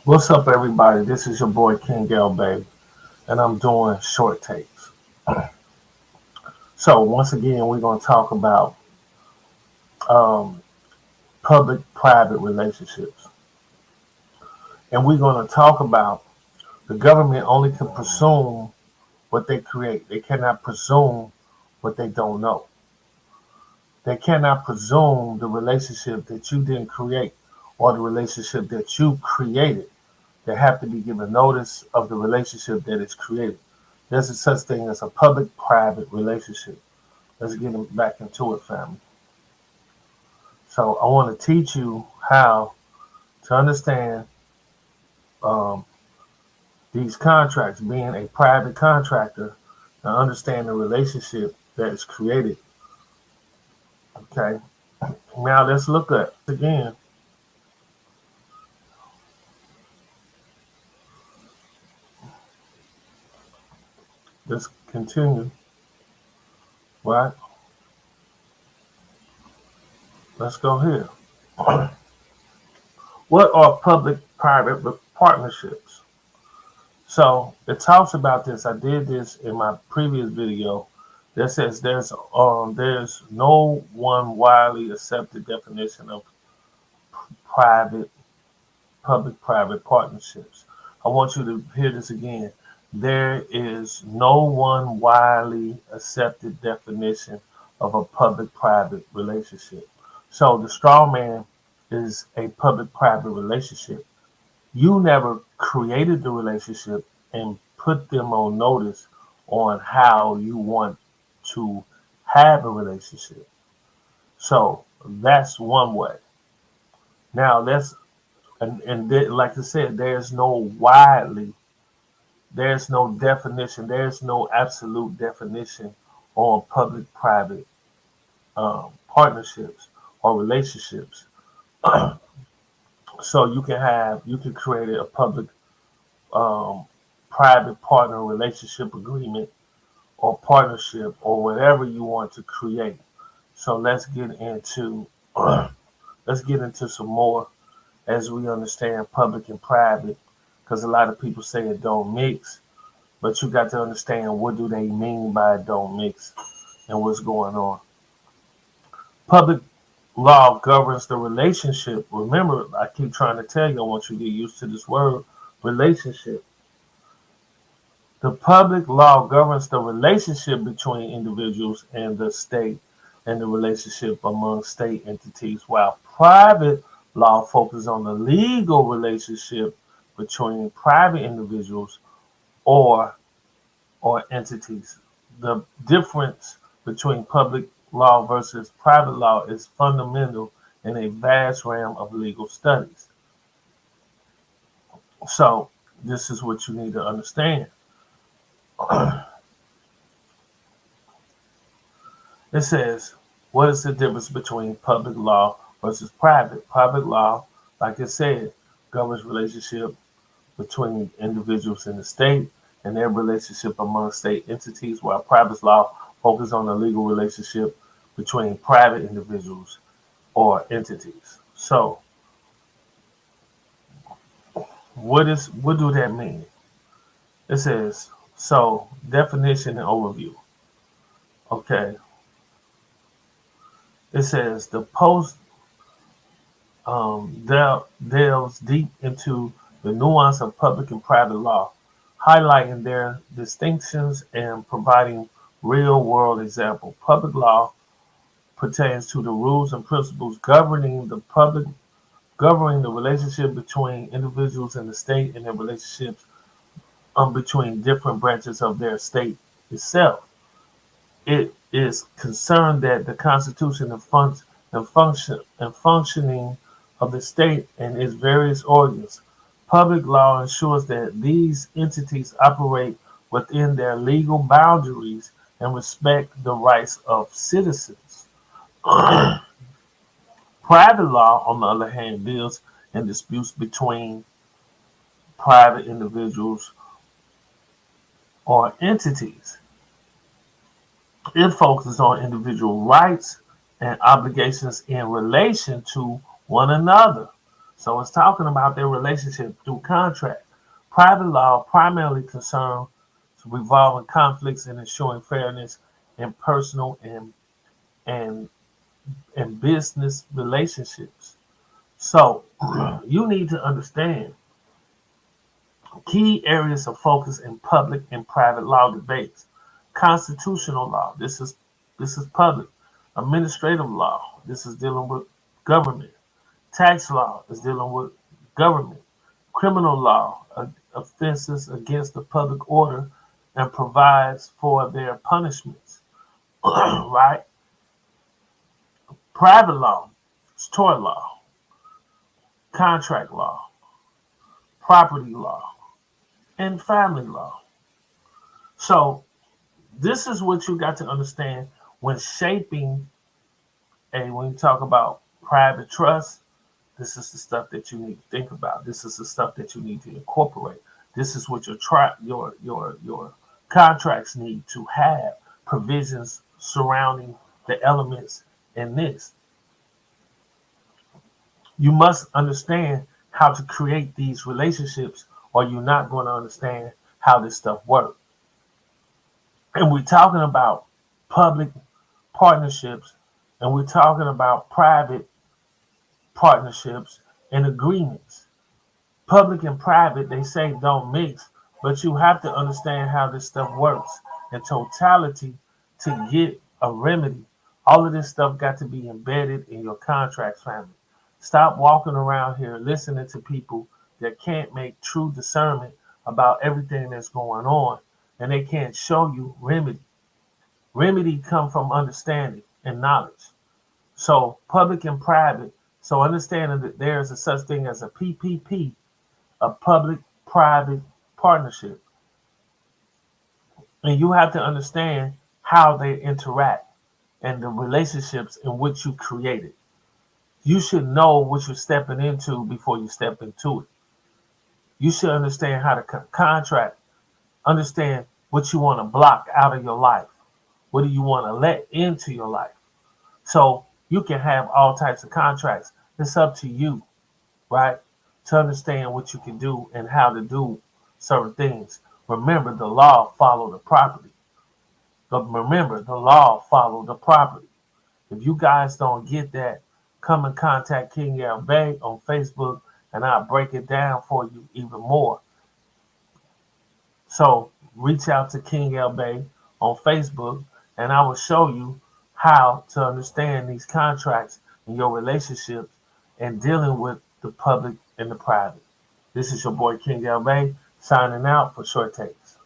What's up, everybody? This is your boy King Bay, and I'm doing short takes. So, once again, we're going to talk about um, public-private relationships, and we're going to talk about the government only can presume what they create. They cannot presume what they don't know. They cannot presume the relationship that you didn't create or the relationship that you created. They have to be given notice of the relationship that is created. There's a such thing as a public-private relationship. Let's get back into it, family. So I want to teach you how to understand um, these contracts, being a private contractor, and understand the relationship that is created. Okay. Now let's look at again. Let's continue. Right. Let's go here. What are public-private partnerships? So it talks about this. I did this in my previous video that says there's no one widely accepted definition of private public-private partnerships. I want you to hear this again. There is no one widely accepted definition of a public-private relationship. So the straw man is a public-private relationship. You never created the relationship and put them on notice on how you want to have a relationship. So that's one way. Now let's like I said, there's no definition, there's no absolute definition on public-private partnerships or relationships. So you can create a public um, private partner relationship agreement or partnership or whatever you want to create. So let's get into some more as we understand public and private, because a lot of people say it don't mix, but you got to understand what do they mean by it don't mix and what's going on. Public law governs the relationship. Remember, I keep trying to tell you, I want you to get used to this word, relationship. The public law governs the relationship between individuals and the state and the relationship among state entities, while private law focuses on the legal relationship between private individuals or or entities. The difference between public law versus private law is fundamental in a vast realm of legal studies. So this is what you need to understand. It says, what is the difference between public law versus private? Public law, like I said, governs relationship between individuals in the state and their relationship among state entities, while private law focuses on the legal relationship between private individuals or entities. So, what do that mean? It says so definition and overview. Okay, it says the post delves deep into the nuance of public and private law, highlighting their distinctions and providing real-world example. Public law pertains to the rules and principles governing the relationship between individuals and the state and their relationships between different branches of their state itself. It is concerned that the Constitution and functioning of the state and its various organs. Public law ensures that these entities operate within their legal boundaries and respect the rights of citizens. Private law, on the other hand, deals in disputes between private individuals or entities. It focuses on individual rights and obligations in relation to one another. So it's talking about their relationship through contract. Private law primarily concerns resolving conflicts and ensuring fairness in personal and and business relationships. So you need to understand key areas of focus in public and private law debates. Constitutional law, this is public. Administrative law, this is dealing with government. Tax law is dealing with government. Criminal law, offenses against the public order and provides for their punishments. Right? Private law, it's tort law, contract law, property law, and family law. So this is what you got to understand when shaping when you talk about private trust. This is the stuff that you need to think about. This is the stuff that you need to incorporate. This is what your contracts need to have provisions surrounding the elements in this. You must understand how to create these relationships, or you're not going to understand how this stuff works. And we're talking about public partnerships, and we're talking about private partnerships and agreements. Public and private, they say don't mix, but you have to understand how this stuff works in totality to get a remedy. All of this stuff got to be embedded in your contracts, family. Stop walking around here listening to people that can't make true discernment about everything that's going on, and they can't show you remedy. Remedy come from understanding and knowledge. So public and private. So understanding that there is a such thing as a PPP, a public-private partnership, and you have to understand how they interact and the relationships in which you created. You should know what you're stepping into before you step into it. You should understand how to contract, understand what you want to block out of your life. What do you want to let into your life? So you can have all types of contracts. It's up to you, right? To understand what you can do and how to do certain things. Remember, the law follow the property. But remember, the law follow the property. If you guys don't get that, come and contact King L Bay on Facebook, and I'll break it down for you even more. So reach out to King L Bay on Facebook, and I will show you how to understand these contracts in your relationships and dealing with the public and the private. This is your boy King L Bay signing out for Short Takes.